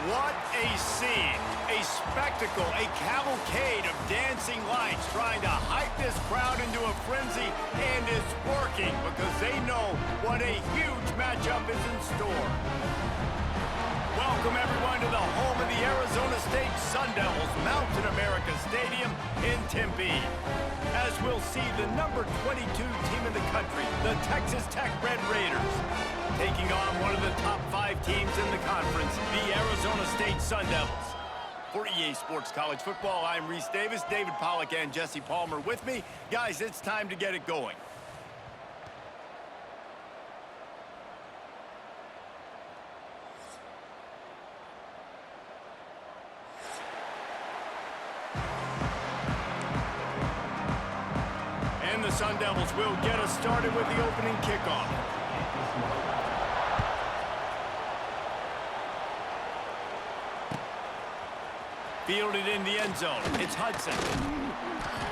What a scene, a spectacle, a cavalcade of dancing lights trying to hype this crowd into a frenzy, and it's working because they know what a huge matchup is in store. Welcome everyone to the home of the Arizona State Sun Devils, Mountain America Stadium in Tempe. As we'll see the number 22 team in the country, the Texas Tech Red Raiders, taking on one of the top 5 teams in the conference, the Arizona State Sun Devils. For EA Sports College Football, I'm Reese Davis, David Pollack and Jesse Palmer with me. Guys, it's time to get it going. And the Sun Devils will get us started with the opening kickoff. Fielded in the end zone. It's Hudson.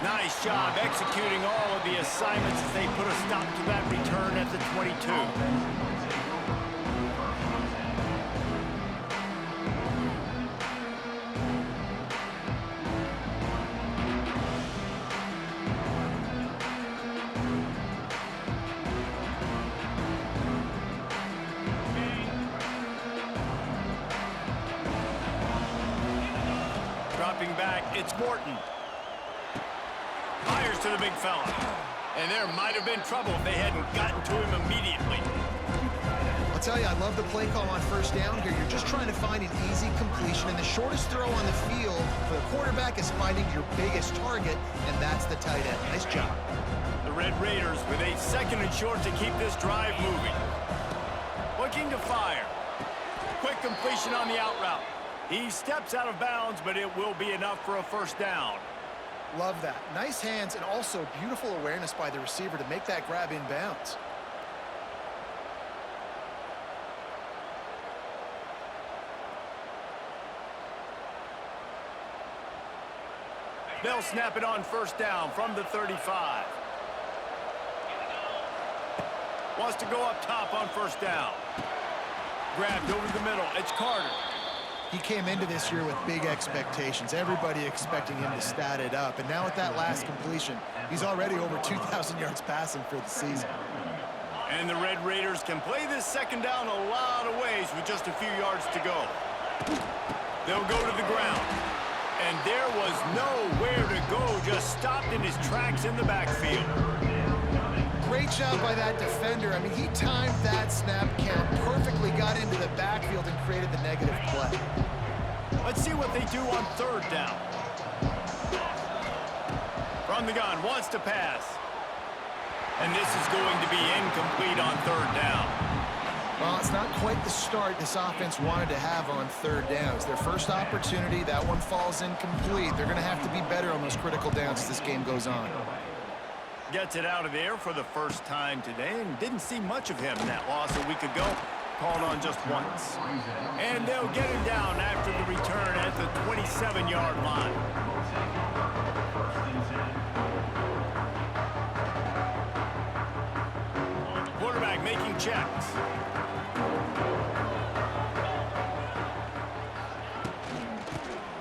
Nice job executing all of the assignments as they put a stop to that return at the 22. Dropping back, it's Morton. Fires to the big fella. And there might have been trouble if they hadn't gotten to him immediately. I'll tell you, I love the play call on first down here. You're just trying to find an easy completion, and the shortest throw on the field for the quarterback is finding your biggest target, and that's the tight end. Nice job. The Red Raiders with a 2nd and short to keep this drive moving. Looking to fire. Quick completion on the out route. He steps out of bounds, but it will be enough for a first down. Love that. Nice hands and also beautiful awareness by the receiver to make that grab in bounds. They'll snap it on first down from the 35. Wants to go up top on first down. Grabbed over the middle. It's Carter. He came into this year with big expectations. Everybody expecting him to stat it up. And now with that last completion, he's already over 2,000 yards passing for the season. And the Red Raiders can play this second down a lot of ways with just a few yards to go. They'll go to the ground. And there was nowhere to go, just stopped in his tracks in the backfield. Great job by that defender. I mean, he timed that snap count perfectly, got into the backfield and created the negative play. Let's see what they do on third down. From the gun, wants to pass. And this is going to be incomplete on third down. Well, it's not quite the start this offense wanted to have on third down. It's their first opportunity. That one falls incomplete. They're going to have to be better on those critical downs as this game goes on. Gets it out of there for the first time today and didn't see much of him in that loss a week ago. Called on just once. And they'll get him down after the return at the 27-yard line. Quarterback making checks.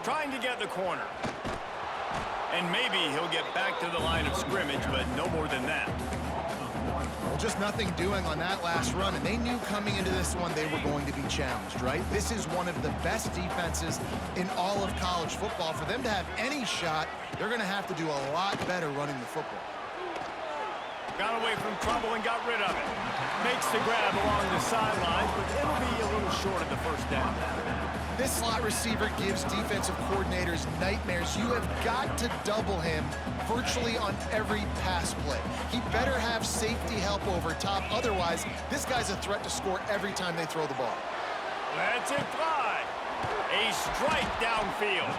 Trying to get the corner. And maybe he'll get back to the line of scrimmage, but no more than that. Well, just nothing doing on that last run, and they knew coming into this one they were going to be challenged, right? This is one of the best defenses in all of college football. For them to have any shot, they're going to have to do a lot better running the football. Got away from trouble and got rid of it. Makes the grab along the sidelines, but it'll be a little short of the first down. This slot receiver gives defensive coordinators nightmares. You have got to double him virtually on every pass play. He better have safety help over top. Otherwise, this guy's a threat to score every time they throw the ball. Let's it fly. A strike downfield.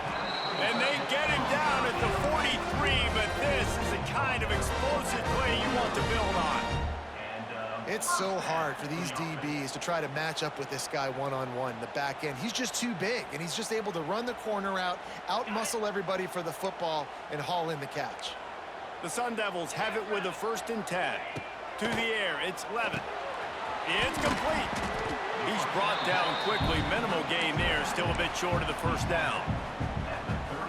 And they get him down at the 43, but this is the kind of explosive play you want to build on. It's so hard for these DBs to try to match up with this guy one-on-one in the back end. He's just too big, and he's just able to run the corner out-muscle everybody for the football, and haul in the catch. The Sun Devils have it with a 1st and 10. To the air, it's Levin. It's complete. He's brought down quickly. Minimal gain there. Still a bit short of the first down.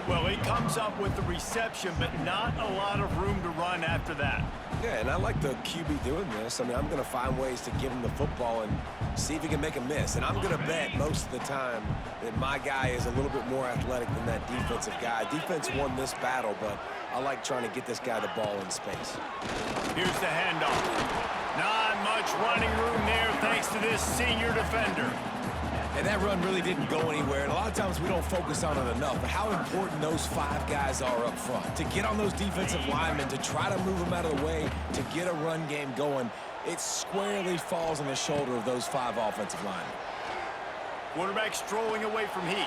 Well, he comes up with the reception, but not a lot of room to run after that. Yeah, and I like the QB doing this. I mean, I'm going to find ways to give him the football and see if he can make a miss. And I'm going to bet most of the time that my guy is a little bit more athletic than that defensive guy. Defense won this battle, but I like trying to get this guy the ball in space. Here's the handoff. Not much running room there thanks to this senior defender. And that run really didn't go anywhere. And a lot of times we don't focus on it enough. But how important those 5 guys are up front. To get on those defensive linemen, to try to move them out of the way, to get a run game going, it squarely falls on the shoulder of those 5 offensive linemen. Quarterback strolling away from heat.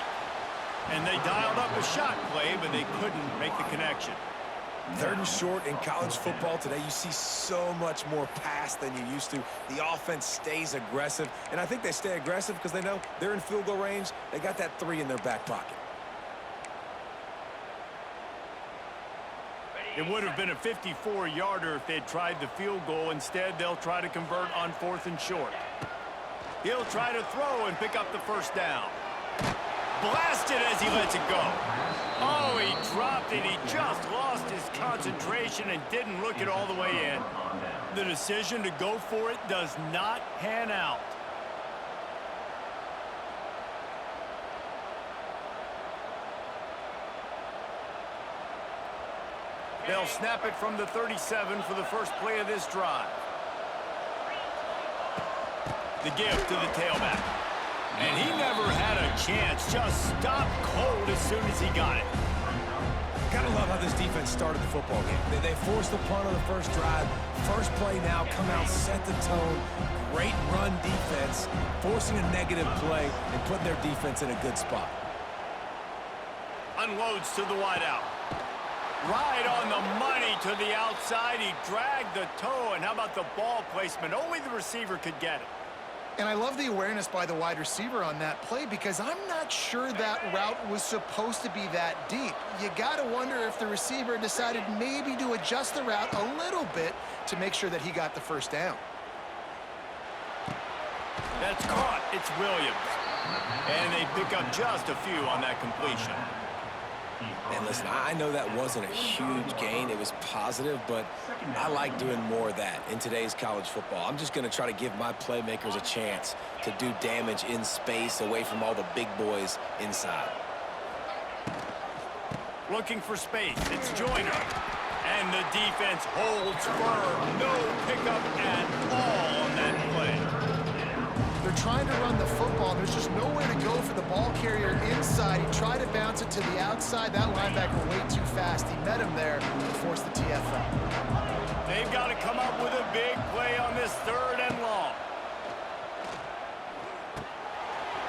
And they dialed up a shot play, but they couldn't make the connection. 3rd and short in college football today, you see so much more pass than you used to. The offense stays aggressive, and I think they stay aggressive because they know they're in field goal range. They got that 3 in their back pocket. It would have been a 54-yarder if they'd tried the field goal. Instead, they'll try to convert on 4th and short. He'll try to throw and pick up the first down. Blasted as he lets it go. Oh, he dropped it. He just lost his concentration and didn't look it all the way in. The decision to go for it does not pan out. They'll snap it from the 37 for the first play of this drive. The give to the tailback. And he never had a chance. Just stopped cold as soon as he got it. Gotta love how this defense started the football game. They forced the punt on the first drive. First play now, come out, set the tone. Great run defense, forcing a negative play and putting their defense in a good spot. Unloads to the wideout. Right on the money to the outside. He dragged the toe. And how about the ball placement? Only the receiver could get it. And I love the awareness by the wide receiver on that play because I'm not sure that route was supposed to be that deep. You got to wonder if the receiver decided maybe to adjust the route a little bit to make sure that he got the first down. That's caught. It's Williams. And they pick up just a few on that completion. And listen, I know that wasn't a huge gain. It was positive, but I like doing more of that in today's college football. I'm just going to try to give my playmakers a chance to do damage in space away from all the big boys inside. Looking for space. It's Joyner. And the defense holds firm. No pickup at all on that play. They're trying to run the football. There's just nowhere to go for the ball carrier inside. He tried to bounce it to the outside. That linebacker way too fast. He met him there and forced the TFL. They've got to come up with a big play on this 3rd and long.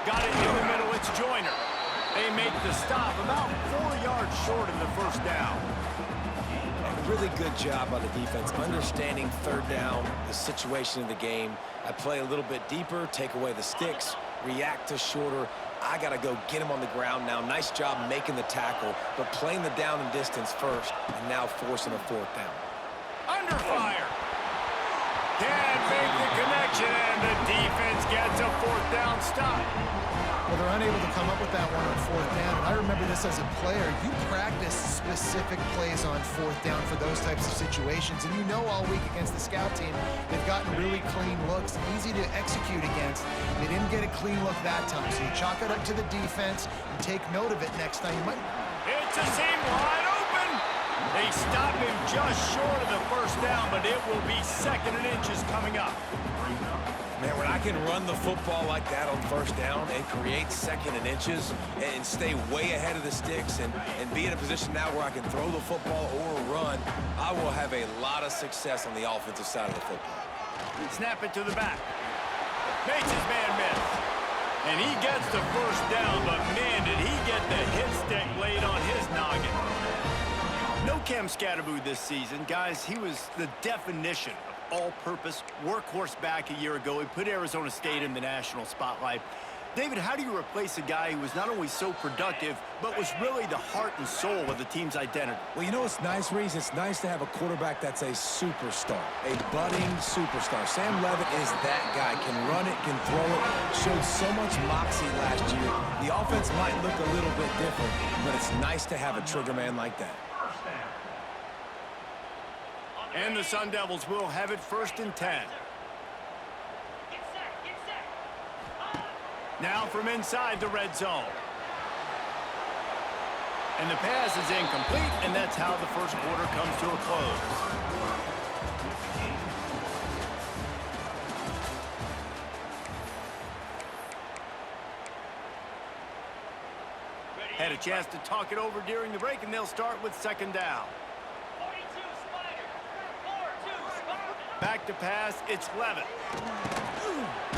Got it in the middle. It's Joyner. They make the stop about 4 yards short of the first down. A really good job by the defense, understanding 3rd down, the situation of the game. I play a little bit deeper, take away the sticks, react to shorter. I got to go get him on the ground now. Nice job making the tackle, but playing the down and distance first, and now forcing a 4th down. Under fire. Can't make the connection, and the defense gets a 4th down stop. Well, they're unable to come up with that one on 4th down. And I remember this as a player. You practice specific plays on 4th down for those types of situations. And you know all week against the scout team, they've gotten really clean looks, easy to execute against. They didn't get a clean look that time. So you chalk it up to the defense and take note of it next time. You might... It's a seam wide open. They stop him just short of the first down, but it will be 2nd and inches coming up. Man, when I can run the football like that on 1st down and create 2nd and inches and stay way ahead of the sticks and be in a position now where I can throw the football or run, I will have a lot of success on the offensive side of the football. Snap it to the back. Makes his man miss. And he gets the first down, but man, did he get the hit stick laid on his noggin. No Cam Scatterboo this season. Guys, he was the definition of all-purpose workhorse back a year ago. He put Arizona State in the national spotlight. David, how do you replace a guy who was not only so productive, but was really the heart and soul of the team's identity? Well, you know what's nice, Reese? It's nice to have a quarterback that's a superstar, a budding superstar. Sam Levitt is that guy. Can run it, can throw it. Showed so much moxie last year. The offense might look a little bit different, but it's nice to have a trigger man like that. And the Sun Devils will have it 1st and 10. Now from inside the red zone. And the pass is incomplete, and that's how the first quarter comes to a close. Had a chance to talk it over during the break, and they'll start with 2nd down. Back to pass, it's Levitt.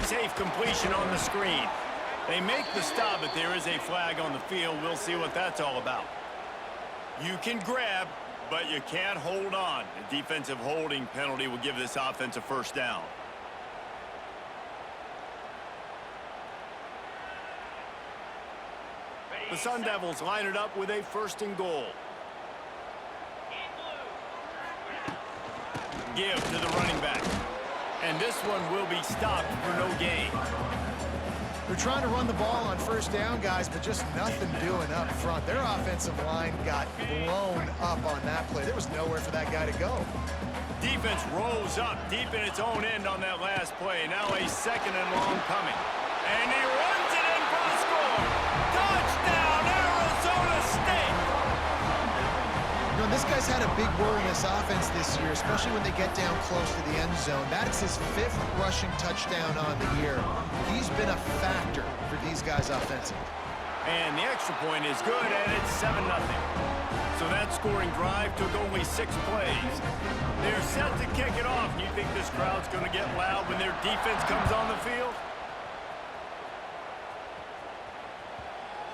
Safe completion on the screen. They make the stop, but there is a flag on the field. We'll see what that's all about. You can grab, but you can't hold on. A defensive holding penalty will give this offense a 1st down. The Sun Devils line it up with a 1st and goal. Give to the running back. And this one will be stopped for no gain. They're trying to run the ball on 1st down, guys, but just nothing doing up front. Their offensive line got blown up on that play. There was nowhere for that guy to go. Defense rose up deep in its own end on that last play. Now a 2nd and long coming. And he runs it in for the score. Touchdown, Arizona State! You know, this guy's had a big role in this offense this year, especially when they get down close to the end zone. That's his 5th rushing touchdown on the year. He's been a factor for these guys offensively. And the extra point is good, and it's 7-0. So that scoring drive took only 6 plays. They're set to kick it off. You think this crowd's going to get loud when their defense comes on the field?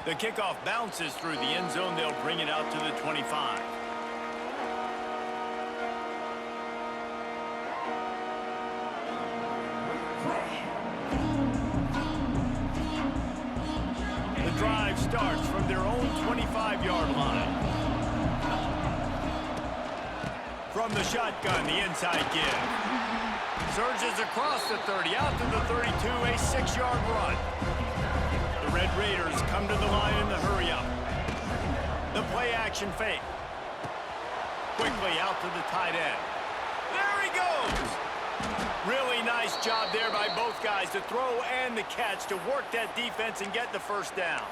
The kickoff bounces through the end zone. They'll bring it out to the 25. The drive starts from their own 25-yard line. From the shotgun, the inside give. Surges across the 30, out to the 32, a 6-yard run. The Red Raiders come to the line in the hurry-up. The play-action fake. Quickly out to the tight end. There he goes! Really nice job there by both guys to throw and the catch to work that defense and get the 1st down.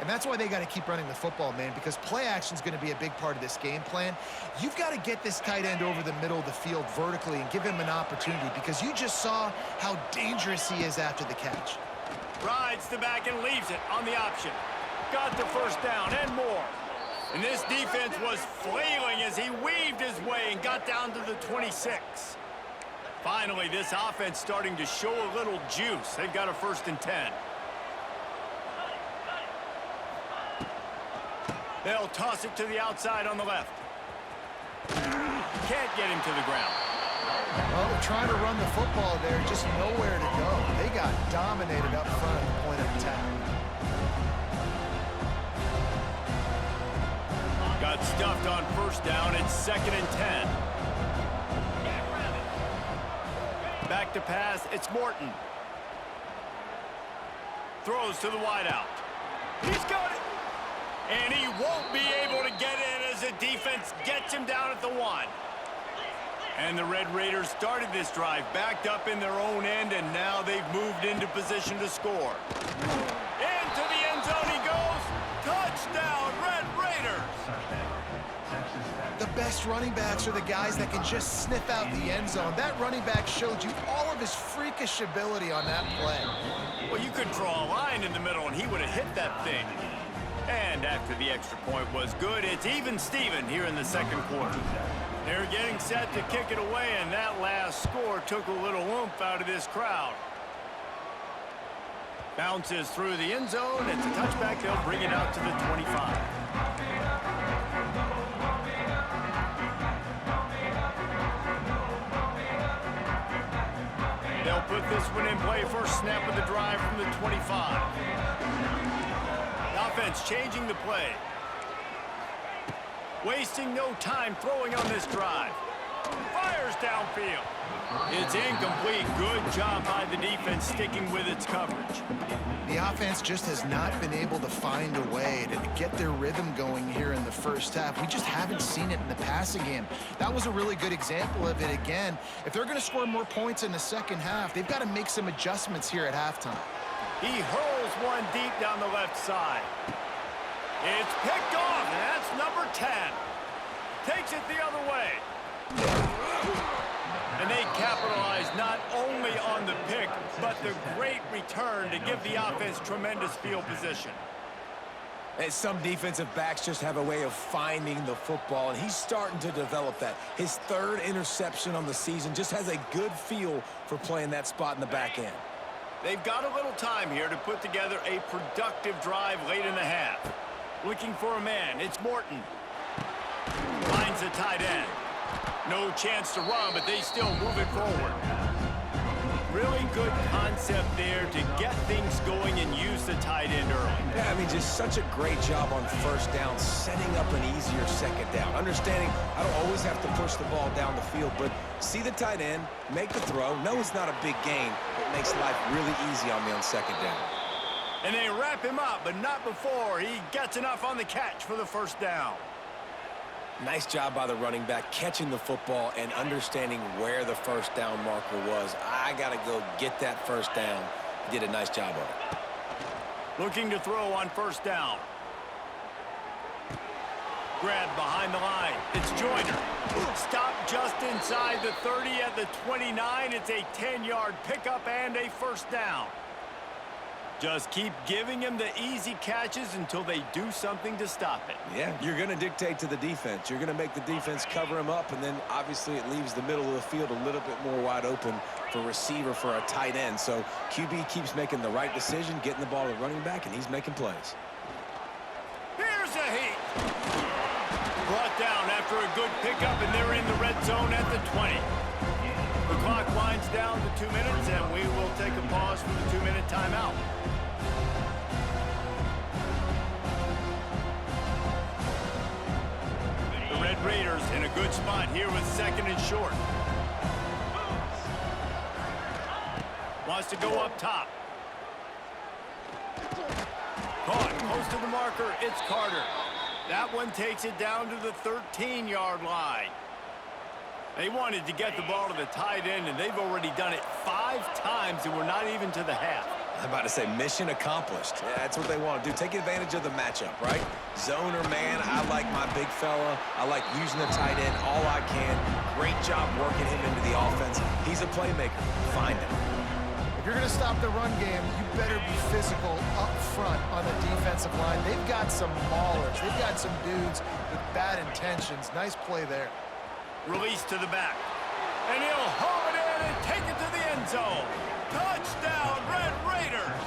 And that's why they got to keep running the football, man, because play action is going to be a big part of this game plan. You've got to get this tight end over the middle of the field vertically and give him an opportunity, because you just saw how dangerous he is after the catch. Rides the back and leaves it on the option. Got the 1st down and more. And this defense was flailing as he weaved his way and got down to the 26. Finally, this offense starting to show a little juice. They've got a 1st and 10. They'll toss it to the outside on the left. Can't get him to the ground. Well, they're trying to run the football there, just nowhere to go. They got dominated up front at the point of attack. Got stuffed on 1st down. It's 2nd and 10. Back to pass. It's Morton. Throws to the wideout. He's got it. And he won't be able to get in as the defense gets him down at the 1. And the Red Raiders started this drive backed up in their own end, and now they've moved into position to score. Into the end zone he goes. Touchdown, Red Raiders! The best running backs are the guys that can just sniff out the end zone. That running back showed you all of his freakish ability on that play. Well, you could draw a line in the middle, and he would have hit that thing. And after the extra point was good, it's even Steven here in the 2nd quarter. They're getting set to kick it away, and that last score took a little oomph out of this crowd. Bounces through the end zone. It's a touchback. They'll bring it out to the 25. They'll put this one in play first snap of the drive from the 25. The offense changing the play. Wasting no time throwing on this drive. Fires downfield. It's incomplete. Good job by the defense sticking with its coverage. The offense just has not been able to find a way to get their rhythm going here in the first half. We just haven't seen it in the passing game. That was a really good example of it again. If they're going to score more points in the second half, they've got to make some adjustments here at halftime. He hurls one deep down the left side. It's picked off, and that's number 10. Takes it the other way. And they capitalize not only on the pick, but the great return to give the offense tremendous field position. And some defensive backs just have a way of finding the football, and he's starting to develop that. His third interception on the season, just has a good feel for playing that spot in the back end. They've got a little time here to put together a productive drive late in the half. Looking for a man, it's Morton. Finds the tight end. No chance to run, but they still move it forward. Really good concept there to get things going and use the tight end early. Yeah, I mean, just such a great job on first down, setting up an easier second down. Understanding I don't always have to push the ball down the field, but see the tight end, make the throw. No, it's not a big gain, but makes life really easy on me on second down. And they wrap him up, but not before he gets enough on the catch for the first down. Nice job by the running back, catching the football and understanding where the first down marker was. I got to go get that first down. He did a nice job of it. Looking to throw on first down. Grabbed behind the line. It's Joyner. Stopped just inside the 30 at the 29. It's a 10-yard pickup and a first down. Just keep giving him the easy catches until they do something to stop it. Yeah, you're going to dictate to the defense. You're going to make the defense cover him up, and then obviously it leaves the middle of the field a little bit more wide open for receiver, for a tight end. So QB keeps making the right decision, getting the ball to running back, and he's making plays. Here's a heat. Brought down after a good pickup, and they're in the red zone at the 20. The clock winds down to 2 minutes, and we will take a pause for the 2-minute timeout. The Red Raiders in a good spot here with second and short. Wants to go up top. Caught close to the marker. It's Carter. That one takes it down to the 13-yard line. They wanted to get the ball to the tight end, and they've already done it 5 times, and we're not even to the half. I'm about to say mission accomplished. Yeah, that's what they want to do. Take advantage of the matchup, right? Zone or man, I like my big fella. I like using the tight end all I can. Great job working him into the offense. He's a playmaker. Find him. If you're going to stop the run game, you better be physical up front on the defensive line. They've got some maulers. They've got some dudes with bad intentions. Nice play there. Release to the back. And he'll haul it in and take it to the end zone. Touchdown, Red Raiders!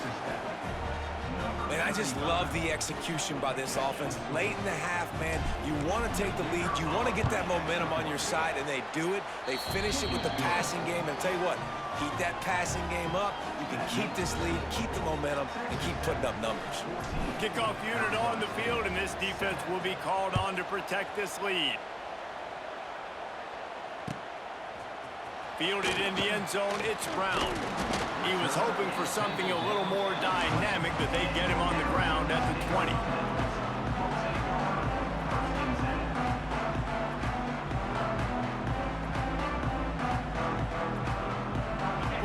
Man, I just love the execution by this offense. Late in the half, man, you want to take the lead. You want to get that momentum on your side, and they do it. They finish it with the passing game. And I'll tell you what, keep that passing game up. You can keep this lead, keep the momentum, and keep putting up numbers. Kickoff unit on the field, and this defense will be called on to protect this lead. Fielded in the end zone, it's Brown. He was hoping for something a little more dynamic, but they get him on the ground at the 20.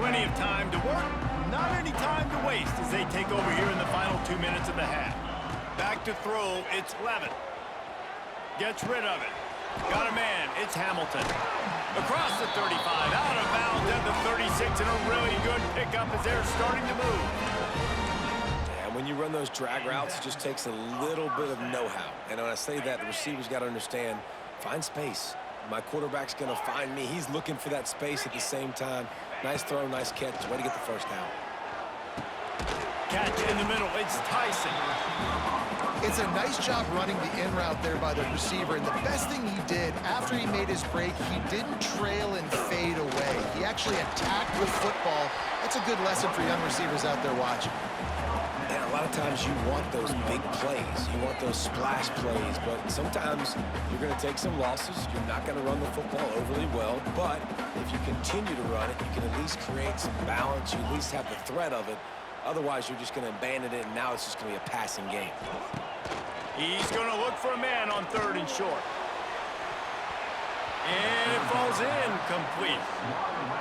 Plenty of time to work, not any time to waste as they take over here in the final 2 minutes of the half. Back to throw, it's Levin. Gets rid of it. Got a man, it's Hamilton. Across the 35, out of bounds at the 36, and a really good pickup as they're starting to move. And when you run those drag routes, it just takes a little bit of know-how. And when I say that, the receivers got to understand, find space. My quarterback's going to find me. He's looking for that space at the same time. Nice throw, nice catch. Way to get the first down. Catch in the middle, it's Tyson. It's a nice job running the in route there by the receiver, and the best thing he did after he made his break, he didn't trail and fade away. He actually attacked the football. That's a good lesson for young receivers out there watching. And a lot of times you want those big plays. You want those splash plays, but sometimes you're going to take some losses. You're not going to run the football overly well, but if you continue to run it, you can at least create some balance. You at least have the threat of it. Otherwise, you're just going to abandon it, and now it's just going to be a passing game. He's going to look for a man on 3rd and short. And it falls incomplete.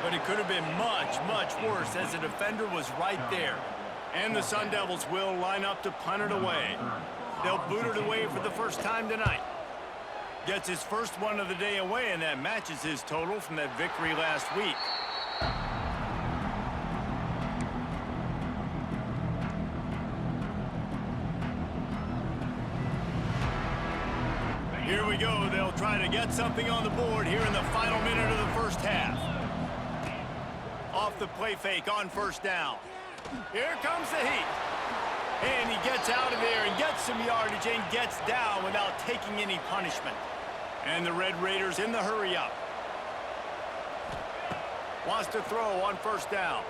But it could have been much, much worse as the defender was right there. And the Sun Devils will line up to punt it away. They'll boot it away for the first time tonight. Gets his first one of the day away, and that matches his total from that victory last week. Here we go. They'll try to get something on the board here in the final minute of the first half. Off the play fake on 1st down. Here comes the heat. And he gets out of there and gets some yardage and gets down without taking any punishment. And the Red Raiders in the hurry up. Wants to throw on 1st down.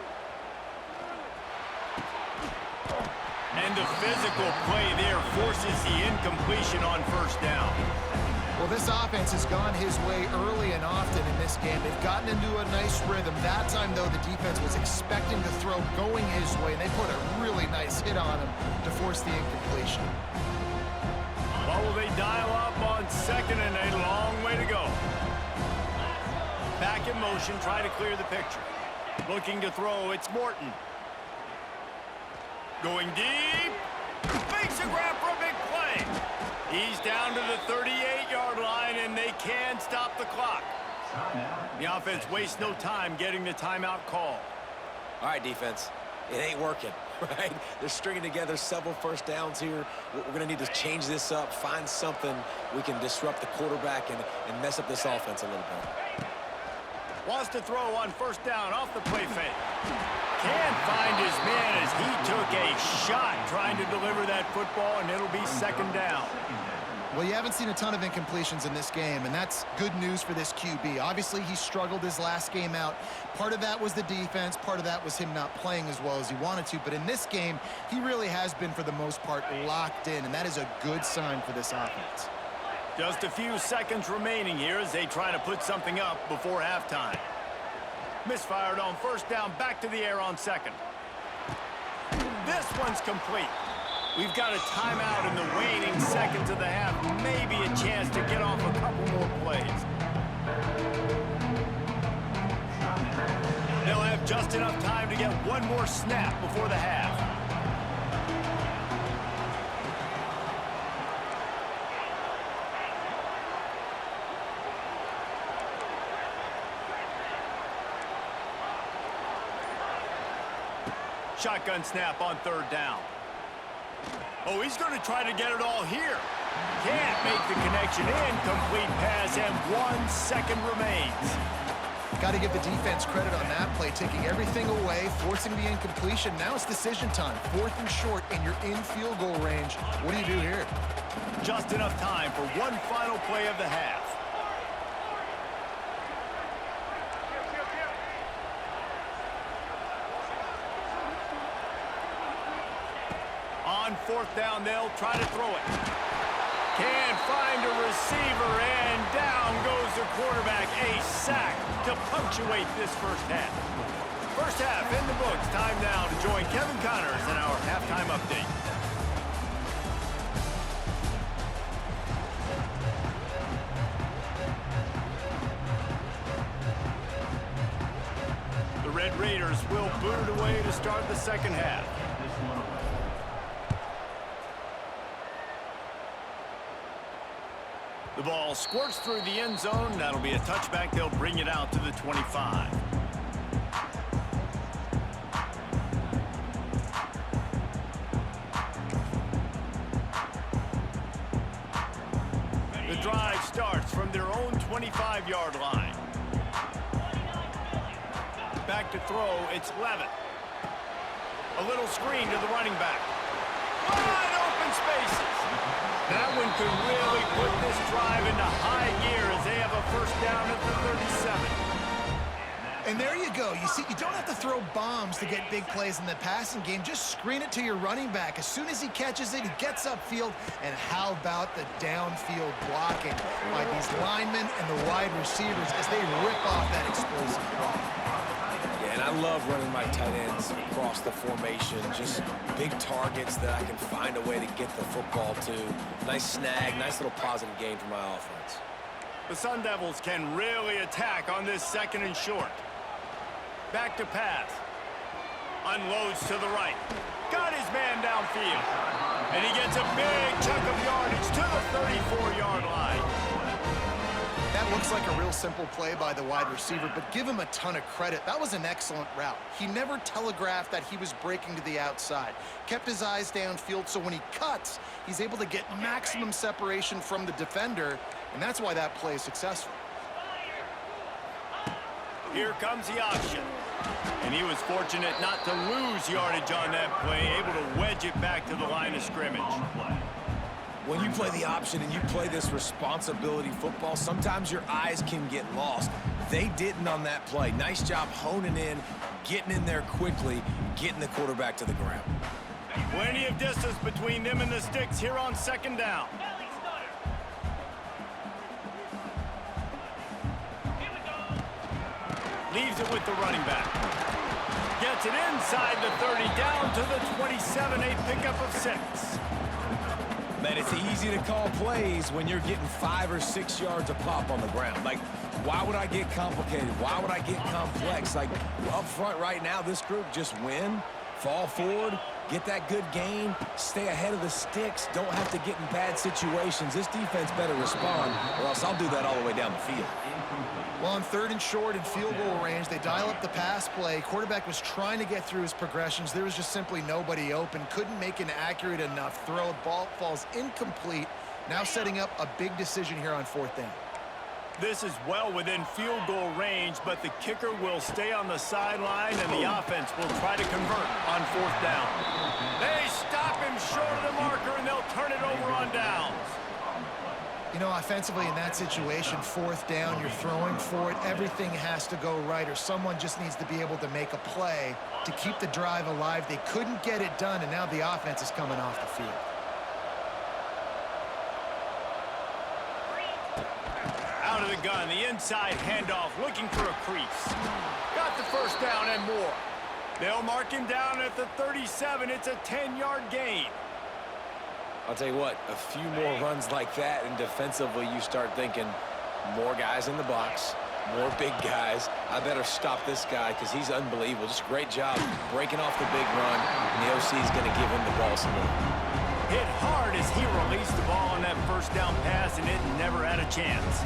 And the physical play there forces the incompletion on 1st down. Well, this offense has gone his way early and often in this game. They've gotten into a nice rhythm. That time, though, the defense was expecting the throw going his way, and they put a really nice hit on him to force the incompletion. Well, will they dial up on 2nd and a long way to go? Back in motion, try to clear the picture. Looking to throw, it's Morton. Going deep. Makes a grab for a big play. He's down to the 38-yard line, and they can stop the clock. The offense wastes no time getting the timeout call. All right, defense. It ain't working, right? They're stringing together several 1st downs here. We're going to need to change this up, find something we can disrupt the quarterback and mess up this offense a little bit. Wants to throw on 1st down off the play fake. Can't find his man as he took a shot trying to deliver that football, and it'll be 2nd down. Well, you haven't seen a ton of incompletions in this game, and that's good news for this QB. Obviously, he struggled his last game out. Part of that was the defense. Part of that was him not playing as well as he wanted to. But in this game, he really has been, for the most part, locked in, and that is a good sign for this offense. Just a few seconds remaining here as they try to put something up before halftime. Misfired on 1st down, back to the air on 2nd. This one's complete. We've got a timeout in the waning seconds of the half. Maybe a chance to get off a couple more plays. They'll have just enough time to get one more snap before the half. Shotgun snap on 3rd down. Oh, he's going to try to get it all here. Can't make the connection. Incomplete pass, and 1 second remains. Got to give the defense credit on that play, taking everything away, forcing the incompletion. Now it's decision time. 4th and short, and you're in field goal range. What do you do here? Just enough time for one final play of the half. On 4th down, they'll try to throw it. Can't find a receiver, and down goes the quarterback. A sack to punctuate this first half. First half in the books. Time now to join Kevin Connors in our halftime update. The Red Raiders will boot it away to start the 2nd half. The ball squirts through the end zone. That'll be a touchback. They'll bring it out to the 25. The drive starts from their own 25-yard line. Back to throw, it's Levitt. A little screen to the running back. Wide open spaces. That one could really put this drive into high gear as they have a first down at the 37. And there you go. You see, you don't have to throw bombs to get big plays in the passing game. Just screen it to your running back. As soon as he catches it, he gets upfield. And how about the downfield blocking by these linemen and the wide receivers as they rip off that explosive ball? Yeah, and I love running my tight ends across the formation. Just big targets that I can find a way to get the football to. Nice snag, nice little positive gain for my offense. The Sun Devils can really attack on this 2nd and short. Back to pass. Unloads to the right. Got his man downfield. And he gets a big chunk of yardage to the 34-yard line. That looks like a real simple play by the wide receiver, but give him a ton of credit. That was an excellent route. He never telegraphed that he was breaking to the outside. Kept his eyes downfield, so when he cuts, he's able to get maximum separation from the defender, and that's why that play is successful. Here comes the option. And he was fortunate not to lose yardage on that play, able to wedge it back to the line of scrimmage. When you play the option and you play this responsibility football, sometimes your eyes can get lost. They didn't on that play. Nice job honing in, getting in there quickly, getting the quarterback to the ground. Plenty of distance between them and the sticks here on 2nd down. Leaves it with the running back. Gets it inside the 30, down to the 27, a pickup of 6. Man, it's easy to call plays when you're getting 5 or 6 yards a pop on the ground. Like, why would I get complicated? Why would I get complex? Like, up front right now, this group just win, fall forward, get that good gain, stay ahead of the sticks, don't have to get in bad situations. This defense better respond, or else I'll do that all the way down the field. Well, on 3rd and short and field goal range, they dial up the pass play. Quarterback was trying to get through his progressions. There was just simply nobody open. Couldn't make an accurate enough throw. Ball falls incomplete. Now setting up a big decision here on 4th down. This is well within field goal range, but the kicker will stay on the sideline, and the offense will try to convert on 4th down. They stop him short of the marker, and they'll turn it over on downs. You know, offensively in that situation, 4th down, you're throwing for it. Everything has to go right, or someone just needs to be able to make a play to keep the drive alive. They couldn't get it done, and now the offense is coming off the field. Out of the gun, the inside handoff, looking for a crease. Got the 1st down and more. They'll mark him down at the 37. It's a 10-yard gain. I'll tell you what, a few more runs like that, and defensively you start thinking more guys in the box, more big guys. I better stop this guy because he's unbelievable. Just a great job breaking off the big run, and the OC is going to give him the ball some more. Hit hard as he released the ball on that 1st down pass, and it never had a chance.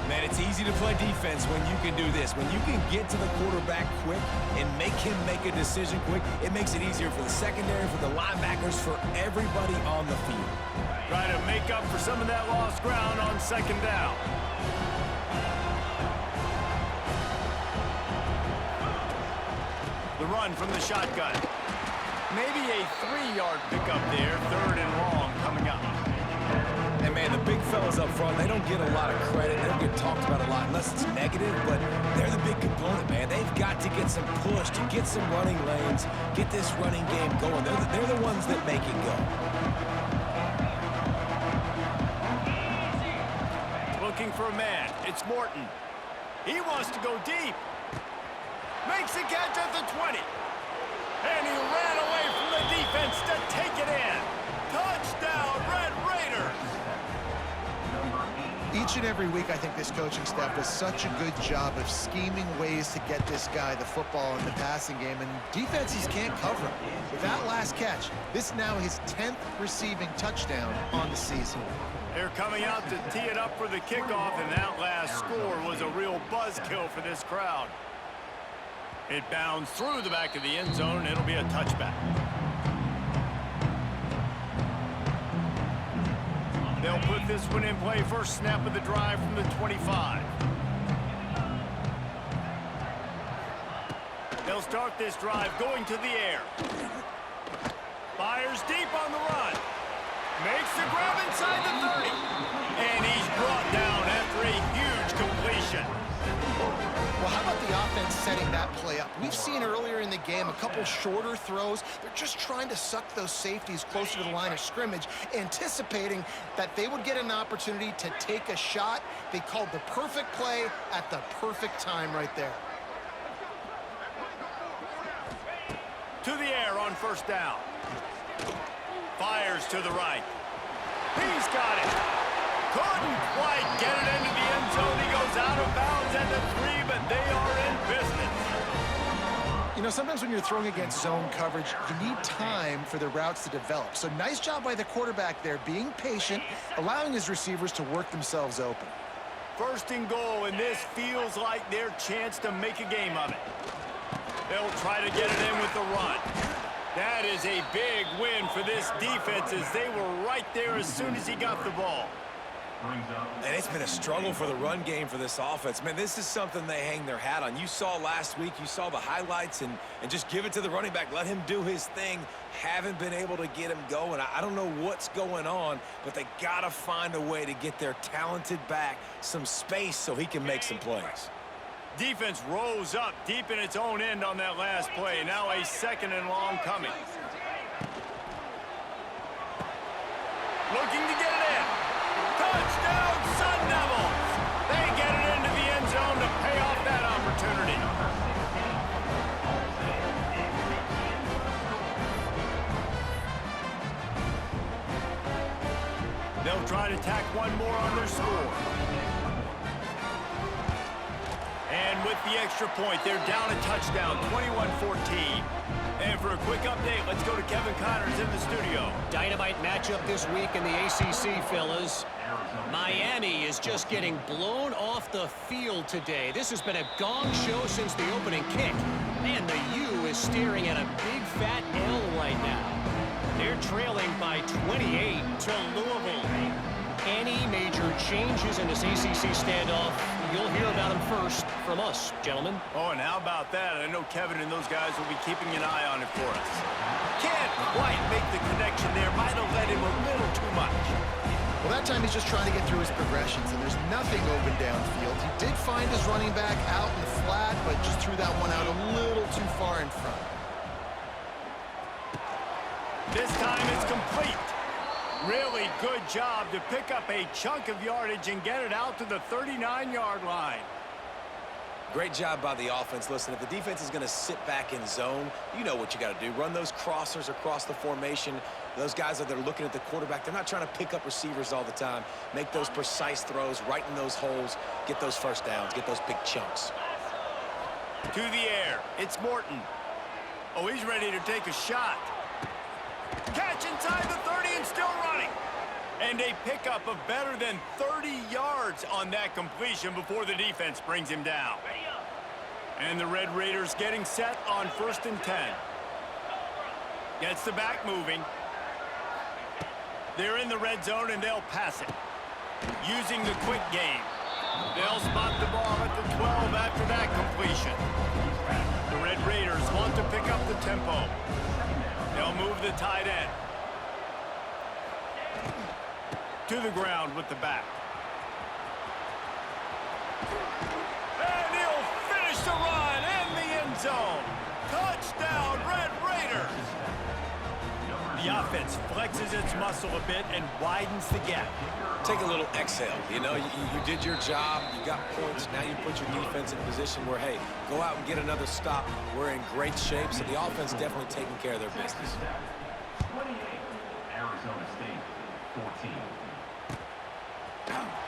Man, it's easy to play defense when you can do this. When you can get to the quarterback quick and make him make a decision quick, it makes it easier for the secondary, for the linebackers, for everybody on the field. Try to make up for some of that lost ground on 2nd down. The run from the shotgun. Maybe a 3-yard pickup there. 3rd and long coming up. And, man, the big fellas up front, they don't get a lot of credit. They don't get talked about a lot unless it's negative, but they're the big component, man. They've got to get some push, to get some running lanes, get this running game going. They're the ones that make it go. Looking for a man. It's Morton. He wants to go deep. Makes the catch at the 20. And he ran away from the defense to take it in. Touchdown, Red Raiders! Each and every week, I think this coaching staff does such a good job of scheming ways to get this guy the football in the passing game, and defenses can't cover him. With that last catch, this now his 10th receiving touchdown on the season. They're coming out to tee it up for the kickoff, and that last score was a real buzzkill for this crowd. It bounds through the back of the end zone, and it'll be a touchback. They'll put this one in play. First snap of the drive from the 25. They'll start this drive going to the air. Fires deep on the run. Makes the grab inside the 30. And he's brought down after a huge completion. Well, how about the the offense setting that play up. We've seen earlier in the game a couple shorter throws. They're just trying to suck those safeties closer to the line of scrimmage, anticipating that they would get an opportunity to take a shot. They called the perfect play at the perfect time right there. To the air on first down. Fires to the right. He's got it. Couldn't quite get it into the end zone. He goes out of bounds at the 3, but they are in business. You know, sometimes when you're throwing against zone coverage, you need time for the routes to develop. So nice job by the quarterback there, being patient, allowing his receivers to work themselves open. First and goal, and this feels like their chance to make a game of it. They'll try to get it in with the run. That is a big win for this defense, as they were right there as soon as he got the ball. And it's been a struggle for the run game for this offense. Man, this is something they hang their hat on. You saw last week, you saw the highlights, and just give it to the running back. Let him do his thing. Haven't been able to get him going. I don't know what's going on, but they got to find a way to get their talented back some space so he can make some plays. Defense rose up deep in its own end on that last play. Now a second and long coming. Looking to get it in. Touchdown, Sun Devils! They get it into the end zone to pay off that opportunity. They'll try to tack one more on their score. And with the extra point, they're down a touchdown, 21-14. And for a quick update, let's go to Kevin Connors in the studio. Dynamite matchup this week in the ACC, fellas. Miami is just getting blown off the field today. This has been a gong show since the opening kick. And the U is staring at a big fat L right now. They're trailing by 28 to Louisville. Any major changes in this ACC standoff, you'll hear about them first from us, gentlemen. Oh, and how about that? I know Kevin and those guys will be keeping an eye on it for us. Can't quite make the connection there. Might have led him a little too much. Well, that time he's just trying to get through his progressions, and there's nothing open downfield. He did find his running back out in the flat, but just threw that one out a little too far in front. This time it's complete. Really good job to pick up a chunk of yardage and get it out to the 39-yard line. Great job by the offense. Listen, if the defense is going to sit back in zone, you know what you got to do. Run those crossers across the formation. Those guys that are looking at the quarterback, they're not trying to pick up receivers all the time. Make those precise throws right in those holes. Get those first downs. Get those big chunks. To the air. It's Morton. Oh, he's ready to take a shot. Catch inside the 30 and still running. And a pickup of better than 30 yards on that completion before the defense brings him down. And the Red Raiders getting set on 1st and 10. Gets the back moving. They're in the red zone and they'll pass it. Using the quick game. They'll spot the ball at the 12 after that completion. The Red Raiders want to pick up the tempo. They'll move the tight end to the ground with the back. And he'll finish the run in the end zone. Touchdown, Red Raiders. The offense flexes its muscle a bit and widens the gap. Take a little exhale. You know, you did your job. You got points. Now you put your defense in a position where, hey, go out and get another stop. We're in great shape, so the offense definitely taking care of their business. 28, Arizona State, 14.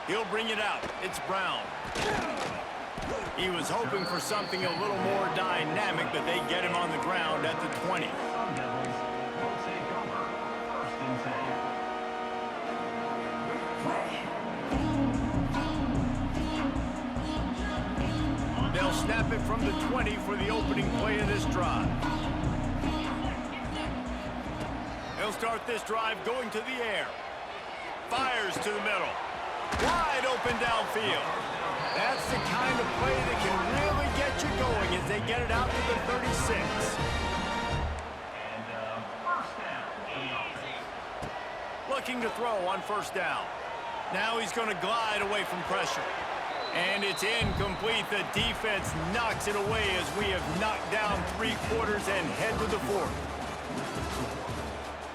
He'll bring it out. It's Brown. He was hoping for something a little more dynamic, but they get him on the ground at the 20. Sun Devils will take over 1st and 10. They'll snap it from the 20 for the opening play of this drive. He'll start this drive going to the air. Fires to the middle. Wide open downfield. That's the kind of play that can really get you going as they get it out to the 36. And first down for the offense. Looking to throw on 1st down. Now he's going to glide away from pressure. And it's incomplete. The defense knocks it away as we have knocked down 3 quarters and head to the 4th.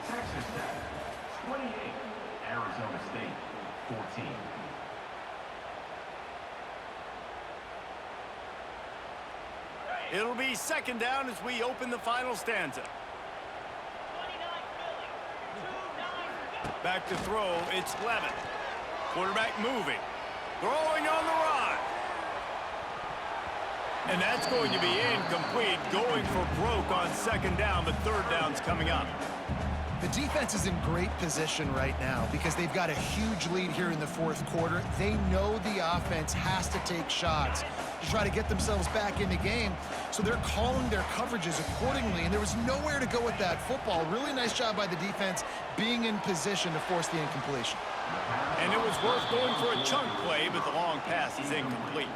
Texas Tech, 28. Arizona State, 14. It'll be 2nd down as we open the final stanza. Back to throw, it's Levin. Quarterback moving. Throwing on the run. And that's going to be incomplete. Going for broke on 2nd down, but 3rd down's coming up. The defense is in great position right now because they've got a huge lead here in the 4th quarter. They know the offense has to take shots to try to get themselves back in the game, so they're calling their coverages accordingly, and there was nowhere to go with that football. Really nice job by the defense being in position to force the incompletion. And it was worth going for a chunk play, but the long pass is incomplete.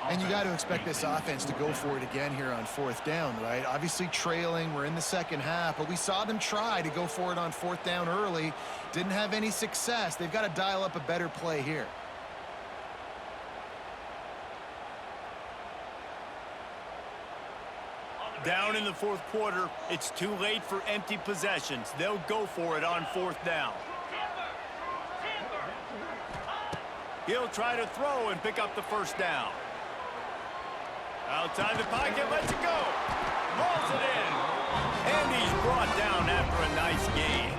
And you got to expect this offense to go for it again here on 4th down, right? Obviously trailing, we're in the 2nd half, but we saw them try to go for it on 4th down early. Didn't have any success. They've got to dial up a better play here. Down in the 4th quarter, it's too late for empty possessions. They'll go for it on 4th down. He'll try to throw and pick up the 1st down. Outside the pocket, lets it go. Rolls it in. And he's brought down after a nice gain.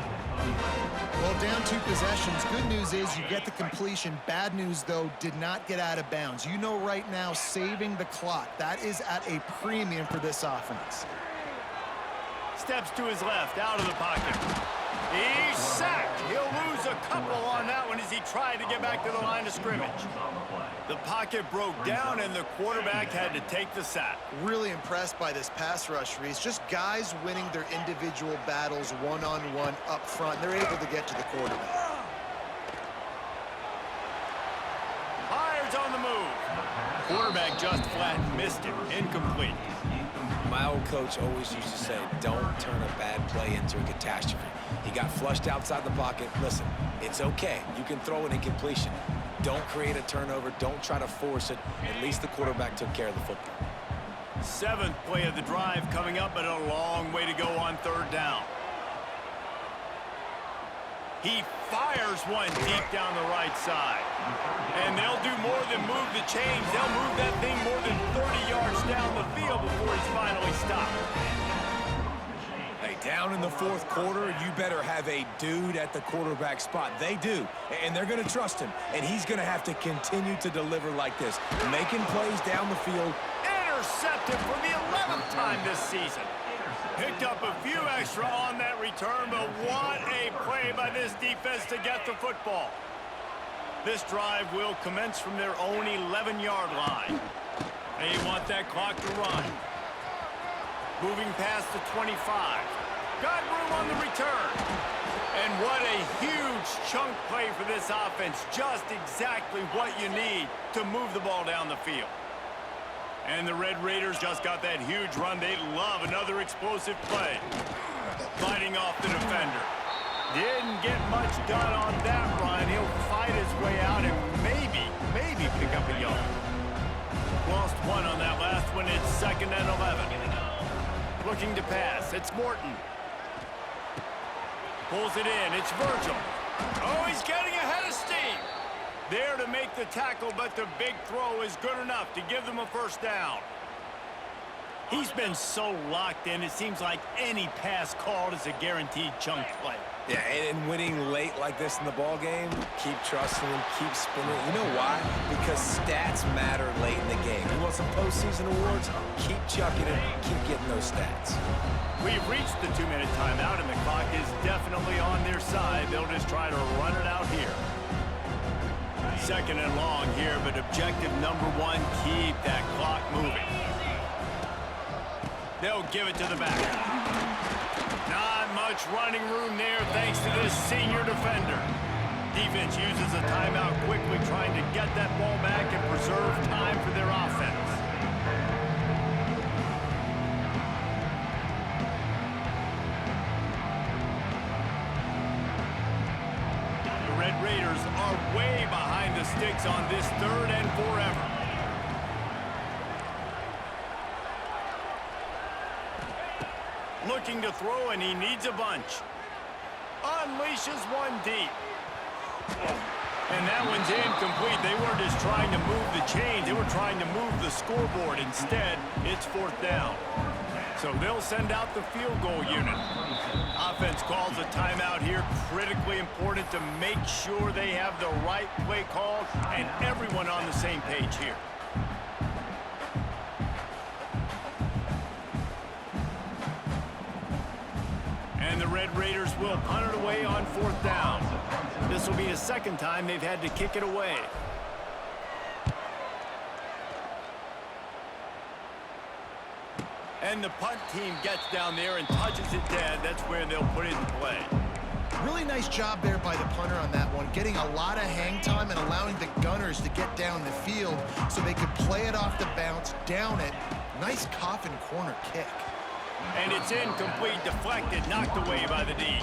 Well, down 2 possessions. Good news is you get the completion. Bad news, though, did not get out of bounds. You know right now, saving the clock. That is at a premium for this offense. Steps to his left, out of the pocket. He's sacked. He'll lose a couple on that one as he tried to get back to the line of scrimmage. The pocket broke down, and the quarterback had to take the sack. Really impressed by this pass rush, Reese. Just guys winning their individual battles one-on-one up front. They're able to get to the quarterback. Fires on the move. Quarterback just flat missed him. Incomplete. My old coach always used to say, don't turn a bad play into a catastrophe. He got flushed outside the pocket. Listen, it's okay. You can throw an incompletion. Don't create a turnover. Don't try to force it. At least the quarterback took care of the football. 7th play of the drive coming up, but a long way to go on 3rd down. He fires one deep down the right side. And they'll do more than move the chains. They'll move that thing more than 30 yards down the field before he's finally stopped. Hey, down in the 4th quarter, you better have a dude at the quarterback spot. They do, and they're going to trust him. And he's going to have to continue to deliver like this, making plays down the field. Intercepted for the 11th time this season. Picked up a few extra on that return, but what a play by this defense to get the football. This drive will commence from their own 11-yard line. They want that clock to run. Moving past the 25. Got room on the return. And what a huge chunk play for this offense. Just exactly what you need to move the ball down the field. And the Red Raiders just got that huge run. They love another explosive play. Fighting off the defender. Didn't get much done on that run. He'll fight his way out and maybe pick up a yard. Lost one on that last one. It's 2nd and 11. Looking to pass. It's Morton. Pulls it in. It's Virgil. Oh, he's getting ahead of steam. There to make the tackle, but the big throw is good enough to give them a 1st down. He's been so locked in, it seems like any pass called is a guaranteed chunk play. Yeah, and winning late like this in the ball game, keep trusting him, keep spinning. You know why? Because stats matter late in the game. You want some postseason awards? Keep chucking it, keep getting those stats. We've reached the 2-minute timeout, and the clock is definitely on their side. They'll just try to run it out here. 2nd and long here, but objective number 1, keep that clock moving. They'll give it to the back. Not much running room there thanks to this senior defender. Defense uses a timeout quickly, trying to get that ball back and preserve time for their offense. The Red Raiders are way behind the sticks on this 3rd and forever. Looking to throw, and he needs a bunch. Unleashes one deep. And that one's incomplete. They weren't just trying to move the chains. They were trying to move the scoreboard. Instead, it's 4th down. So they'll send out the field goal unit. Offense calls a timeout here. Critically important to make sure they have the right play call and everyone on the same page here. And the Red Raiders will punt it away on 4th down. This will be the 2nd time they've had to kick it away. And the punt team gets down there and touches it dead. That's where they'll put it in play. Really nice job there by the punter on that one, getting a lot of hang time and allowing the Gunners to get down the field so they could play it off the bounce, down it. Nice coffin corner kick. And it's incomplete, deflected, knocked away by the D.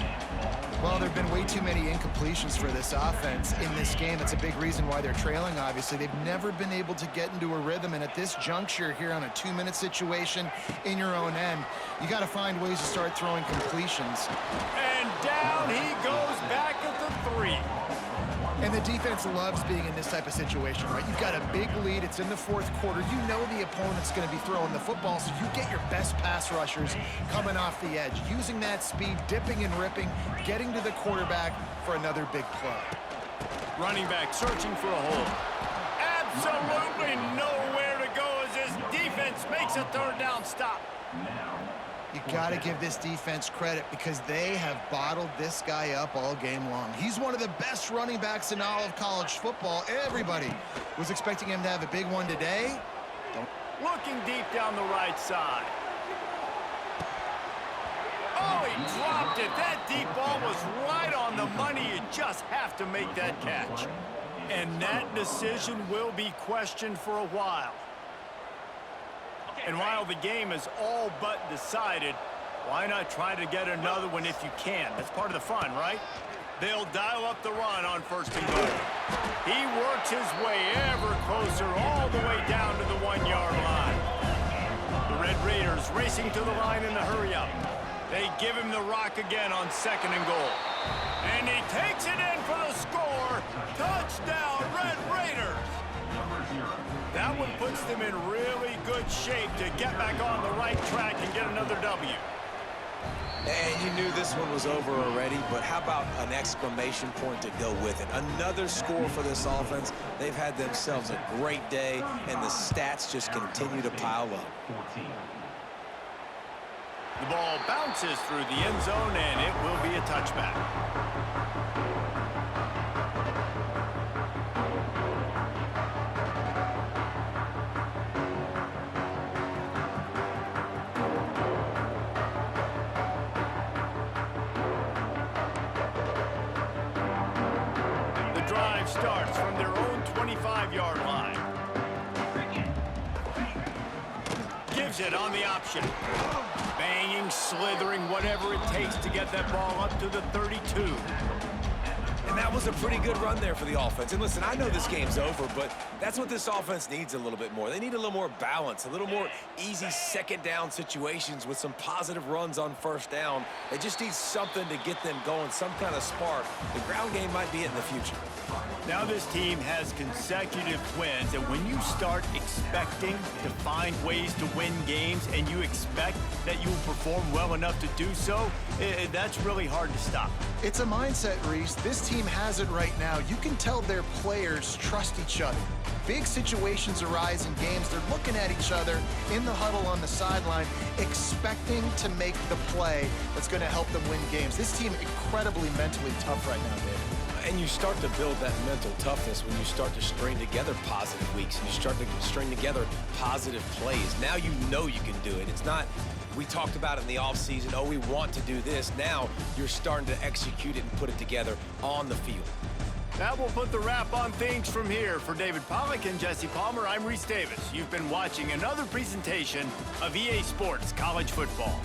Well, there have been way too many incompletions for this offense in this game. It's a big reason why they're trailing, obviously. They've never been able to get into a rhythm, and at this juncture here on a 2-minute situation in your own end, you got to find ways to start throwing completions. And down he goes back at the 3. And the defense loves being in this type of situation, right? You've got a big lead. It's in the 4th quarter. You know the opponent's going to be throwing the football, so you get your best pass rushers coming off the edge, using that speed, dipping and ripping, getting to the quarterback for another big play. Running back searching for a hole. Absolutely nowhere to go as his defense makes a 3rd down stop. You got to give this defense credit because they have bottled this guy up all game long. He's one of the best running backs in all of college football. Everybody was expecting him to have a big one today. Looking deep down the right side. Oh, he dropped it. That deep ball was right on the money. You just have to make that catch. And that decision will be questioned for a while. And while the game is all but decided, why not try to get another one if you can? That's part of the fun, right? They'll dial up the run on 1st and goal. He works his way ever closer all the way down to the 1-yard line. The Red Raiders racing to the line in the hurry-up. They give him the rock again on 2nd and goal. And he takes it in for the score. Touchdown, Red Raiders! That one puts them in really good shape to get back on the right track and get another W. And you knew this one was over already, but how about an exclamation point to go with it? Another score for this offense. They've had themselves a great day, and the stats just continue to pile up. The ball bounces through the end zone, and it will be a touchback. Starts from their own 25-yard line. Gives it on the option. Banging, slithering, whatever it takes to get that ball up to the 32. And that was a pretty good run there for the offense. And listen, I know this game's over, but that's what this offense needs a little bit more. They need a little more balance, a little more easy 2nd down situations with some positive runs on 1st down. They just need something to get them going, some kind of spark. The ground game might be it in the future. Now this team has consecutive wins, and when you start expecting to find ways to win games and you expect that you will perform well enough to do so, that's really hard to stop. It's a mindset, Reese. This team has it right now. You can tell their players trust each other. Big situations arise in games. They're looking at each other in the huddle on the sideline, expecting to make the play that's going to help them win games. This team incredibly mentally tough right now, David. And you start to build that mental toughness when you start to string together positive weeks. And you start to string together positive plays. Now you know you can do it. It's not, we talked about it in the offseason, oh, we want to do this. Now you're starting to execute it and put it together on the field. That will put the wrap on things from here. For David Pollack and Jesse Palmer, I'm Reese Davis. You've been watching another presentation of EA Sports College Football.